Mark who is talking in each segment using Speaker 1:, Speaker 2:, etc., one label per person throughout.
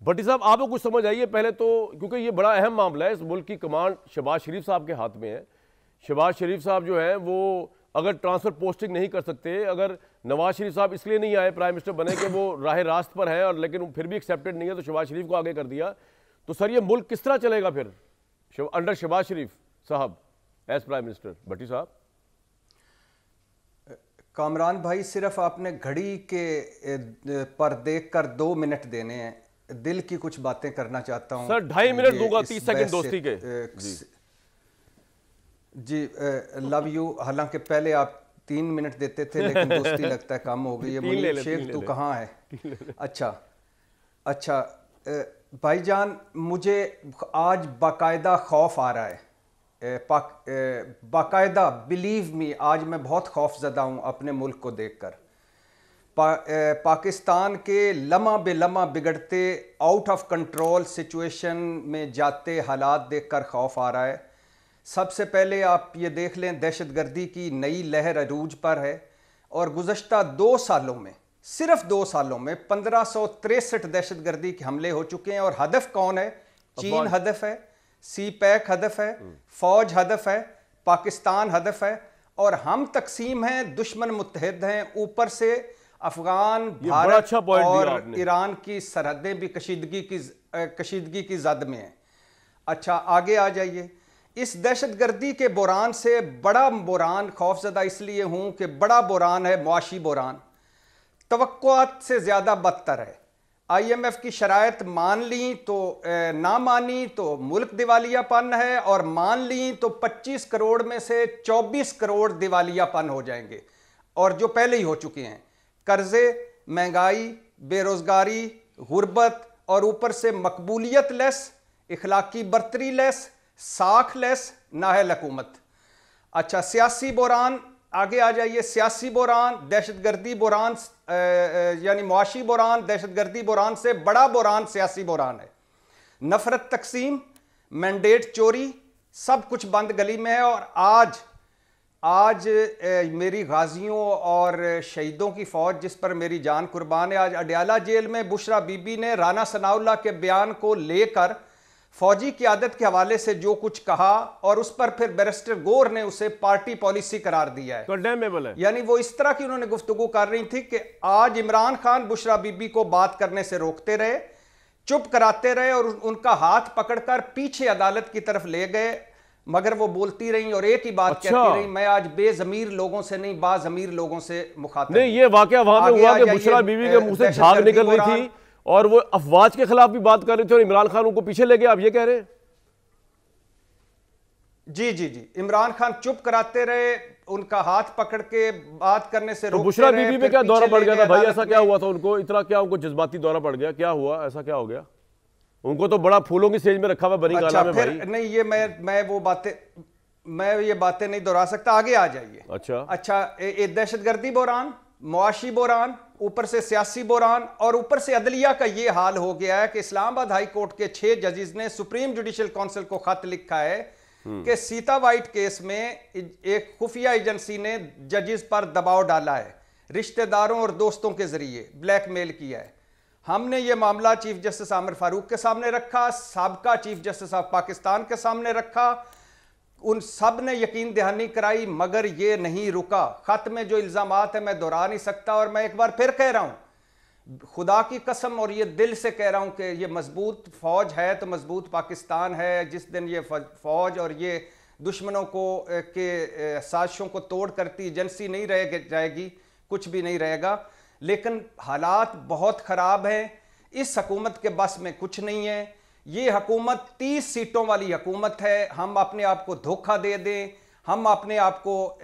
Speaker 1: भट्टी साहब आपको कुछ समझ आइए पहले तो, क्योंकि ये बड़ा अहम मामला है। इस मुल्क की कमांड शहबाज शरीफ साहब के हाथ में है। शहबाज शरीफ साहब जो है वो अगर ट्रांसफर पोस्टिंग नहीं कर सकते, अगर नवाज शरीफ साहब इसलिए नहीं आए प्राइम मिनिस्टर बने कि वो राह रास्त पर है और लेकिन फिर भी एक्सेप्टेड नहीं है, तो शहबाज शरीफ को आगे कर दिया, तो सर ये मुल्क किस तरह चलेगा फिर अंडर शहबाज शरीफ साहब एज प्राइम मिनिस्टर? भट्टी साहब।
Speaker 2: कामरान भाई, सिर्फ आपने घड़ी के पर देखकर 2 मिनट देने हैं। दिल की कुछ बातें करना चाहता हूं
Speaker 1: सर। 2.5 मिनट दूंगा, 30 सेकंड दोस्ती के।
Speaker 2: जी लव यू। हालांकि पहले आप 3 मिनट देते थे, लेकिन दोस्ती लगता है कम हो गई है। मुनीब शेख तू कहाँ है? अच्छा भाईजान, मुझे आज बाकायदा खौफ आ रहा है, बाकायदा बिलीव मी, आज मैं बहुत खौफजदा हूँ अपने मुल्क को देखकर। पाकिस्तान के लम्हा बेलम्हा बिगड़ते, आउट ऑफ कंट्रोल सिचुएशन में जाते हालात देखकर खौफ आ रहा है। सबसे पहले आप ये देख लें, दहशतगर्दी की नई लहर अरूज पर है और गुज़श्ता 2 सालों में, सिर्फ 2 सालों में 1563 दहशतगर्दी के हमले हो चुके हैं। और हदफ कौन है? चीन हदफ है, सी पैक हदफ है, फौज हदफ है, पाकिस्तान हदफ है, और हम तकसीम हैं, दुश्मन मुत्तहिद हैं। ऊपर से अफगान, भारत
Speaker 1: अच्छा
Speaker 2: और ईरान की सरहदें भी कशीदगी की जद में हैं। अच्छा आगे आ जाइए। इस दहशतगर्दी के बुरान से बड़ा बुरान, खौफजदा इसलिए हूं कि बड़ा बुरान है मुआशी बुरान, तवक्कुआत से ज़्यादा बदतर है। IMF की शराइत मान ली तो ना मानी तो मुल्क दिवालियापन है, और मान ली तो 25 करोड़ में से 24 करोड़ दिवालियापन हो जाएंगे, और जो पहले ही हो चुके हैं। कर्जे, महंगाई, बेरोजगारी, गुर्बत, और ऊपर से मकबूलियत लेस, इखलाकी बर्तरी लेस, साख लेस नाहल हुकूमत। अच्छा सियासी बुरान, आगे आ जाइए। सियासी बुरान, दहशतगर्दी बुरान, यानी मुआशी बुरान, दहशतगर्दी बुरान से बड़ा बुरान सियासी बुरान है। नफरत तकसीम, मैंडेट चोरी, सब कुछ बंद गली में है। और आज मेरी गाजियों और शहीदों की फौज जिस पर मेरी जान कुर्बान है, आज अडयाला जेल में बुशरा बीबी ने राना सनाउल्लाह के बयान को लेकर फौजी क़यादत के हवाले से जो कुछ कहा, और उस पर फिर बैरिस्टर गौर ने उसे पार्टी पॉलिसी करार दिया है।
Speaker 1: कंडेमेबल है।
Speaker 2: यानी वो इस तरह की उन्होंने गुफ्तगू कर रही थी कि आज इमरान खान बुशरा बीबी को बात करने से रोकते रहे, चुप कराते रहे, और उनका हाथ पकड़कर पीछे अदालत की तरफ ले गए, मगर वो बोलती रही और एक ही बात कहती रही, मैं आज बेजमीर लोगों से नहीं, बाजमीर लोगों से मुखातिब।
Speaker 1: नहीं, ये वाकया वहां पे हुआ कि बुशरा बीबी के मुंह से झाग निकल रही थी और वो अफवाज के खिलाफ भी बात कर रहे थे, और इमरान खान उनको पीछे ले गए, आप ये कह रहे हैं?
Speaker 2: जी, इमरान खान चुप कराते रहे, उनका हाथ पकड़ के बात करने से रोकते
Speaker 1: बुशरा बीबी पे क्या दौरा पड़ गया था भाई? ऐसा क्या हुआ था उनको? इतना क्या उनको जज्बाती दौरा पड़ गया? क्या हुआ? ऐसा क्या हो गया? उनको तो बड़ा फूलों की सेज में रखा हुआ बनी गाला में भाई।
Speaker 2: नहीं, ये मैं ये बातें नहीं दोहरा सकता। आगे आ जाइए। अच्छा दहशतगर्दी बुरान, मुआशी बुरान, ऊपर से सियासी बुरान, और ऊपर से अदलिया का ये हाल हो गया है कि इस्लामाबाद हाई कोर्ट के 6 जजेस ने सुप्रीम जुडिशल काउंसिल को खत लिखा है कि सीता वाइट केस में एक खुफिया एजेंसी ने जजेस पर दबाव डाला है, रिश्तेदारों और दोस्तों के जरिए ब्लैकमेल किया है। हमने ये मामला चीफ जस्टिस आमिर फारूक के सामने रखा, साबका चीफ जस्टिस ऑफ पाकिस्तान के सामने रखा, उन सब ने यकीन दहानी कराई, मगर ये नहीं रुका। खत में जो इल्जामात है मैं दोहरा नहीं सकता, और मैं एक बार फिर कह रहा हूं, खुदा की कसम और ये दिल से कह रहा हूं कि ये मजबूत फौज है तो मजबूत पाकिस्तान है। जिस दिन ये फौज और ये दुश्मनों को के साजिशों को तोड़ करती एजेंसी नहीं रह जाएगी, कुछ भी नहीं रहेगा। लेकिन हालात बहुत ख़राब हैं, इस हुकूमत के बस में कुछ नहीं है। ये हुकूमत 30 सीटों वाली हुकूमत है। हम अपने आप को धोखा दे दें, हम अपने आप को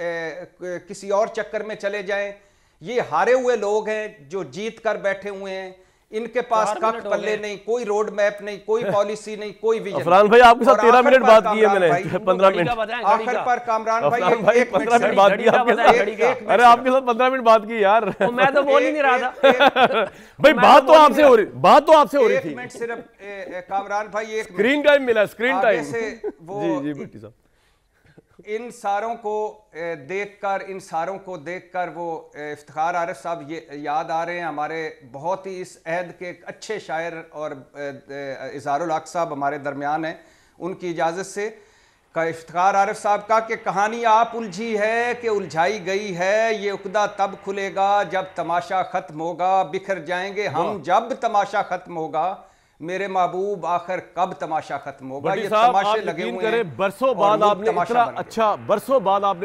Speaker 2: किसी और चक्कर में चले जाएं। ये हारे हुए लोग हैं जो जीत कर बैठे हुए हैं, इनके पास कख पल्ले नहीं, कोई रोड मैप नहीं, कोई पॉलिसी नहीं, कोई विजन।
Speaker 1: अफरान भाई आपके साथ 13 मिनट बात की है मैंने, 15 मिनट
Speaker 2: आखिर पर कामरान भाई
Speaker 1: 15 मिनट बात की आपके साथ। अरे आपके साथ 15 मिनट बात की यार,
Speaker 3: मैं तो बोल ही नहीं रहा था
Speaker 1: भाई। बात तो आपसे हो रही थी।
Speaker 2: 1 मिनट सिर्फ कामरान भाई, 1
Speaker 1: स्क्रीन टाइम मिला, स्क्रीन टाइम।
Speaker 2: जी भट्टी साहब, इन सारों को देखकर वो इफ्तिखार आरिफ साहब ये याद आ रहे हैं, हमारे बहुत ही इस अहद के अच्छे शायर और इज़हारुल हक साहब हमारे दरमियान हैं। उनकी इजाज़त से इफ्तिखार आरिफ साहब का कि कहानी आप उलझी है कि उलझाई गई है, ये उकदा तब खुलेगा जब तमाशा खत्म होगा, बिखर जाएंगे हम जब तमाशा खत्म होगा, मेरे महबूब आखिर कब तमाशा खत्म होगा। ये तमाशे लगे हुए हैं।
Speaker 1: बरसों बाद आपने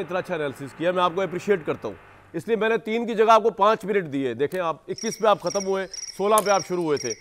Speaker 1: इतना अच्छा एनालिसिस किया, मैं आपको अप्रिशिएट करता हूँ। इसलिए मैंने 3 की जगह आपको 5 मिनट दिए। देखें आप 21 पे आप खत्म हुए, 16 पे आप शुरू हुए थे।